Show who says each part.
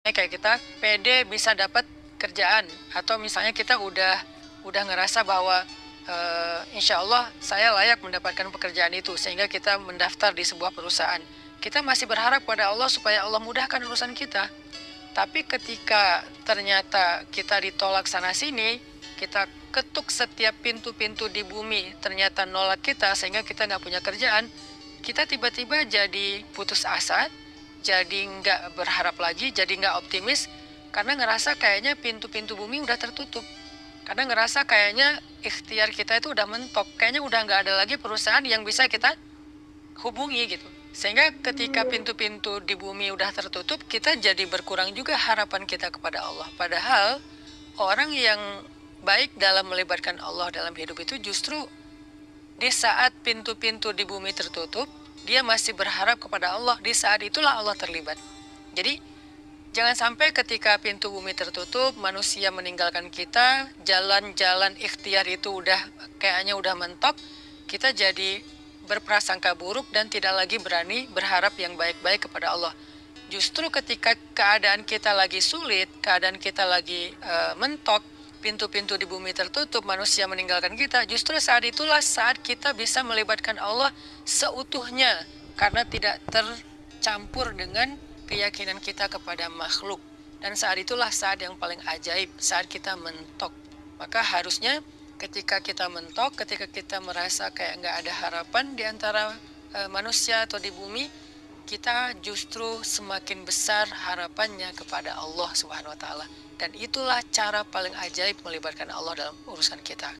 Speaker 1: Kayak kita pede bisa dapat kerjaan atau misalnya kita udah ngerasa bahwa insya Allah saya layak mendapatkan pekerjaan itu sehingga kita mendaftar di sebuah perusahaan. Kita masih berharap pada Allah supaya Allah mudahkan urusan kita. Tapi ketika ternyata kita ditolak sana sini, kita ketuk setiap pintu-pintu di bumi, ternyata nolak kita sehingga kita nggak punya kerjaan, kita tiba-tiba jadi putus asa, jadi nggak berharap lagi, jadi nggak optimis, karena ngerasa kayaknya pintu-pintu bumi udah tertutup. Karena ngerasa kayaknya ikhtiar kita itu udah mentok, kayaknya udah nggak ada lagi perusahaan yang bisa kita hubungi gitu. Sehingga ketika pintu-pintu di bumi udah tertutup, kita jadi berkurang juga harapan kita kepada Allah. Padahal orang yang baik dalam melibatkan Allah dalam hidup itu justru di saat pintu-pintu di bumi tertutup, dia masih berharap kepada Allah. Di saat itulah Allah terlibat. Jadi jangan sampai ketika pintu bumi tertutup, manusia meninggalkan kita, jalan-jalan ikhtiar itu kayaknya udah mentok, kita jadi berprasangka buruk dan tidak lagi berani berharap yang baik-baik kepada Allah. Justru ketika keadaan kita lagi sulit, keadaan kita lagi mentok, pintu-pintu di bumi tertutup, manusia meninggalkan kita, justru saat itulah saat kita bisa melibatkan Allah seutuhnya karena tidak tercampur dengan keyakinan kita kepada makhluk. Dan saat itulah saat yang paling ajaib, saat kita mentok. Maka harusnya ketika kita mentok, ketika kita merasa kayak nggak ada harapan di antara manusia atau di bumi, kita justru semakin besar harapannya kepada Allah Subhanahu wa Ta'ala. Dan itulah cara paling ajaib melibatkan Allah dalam urusan kita.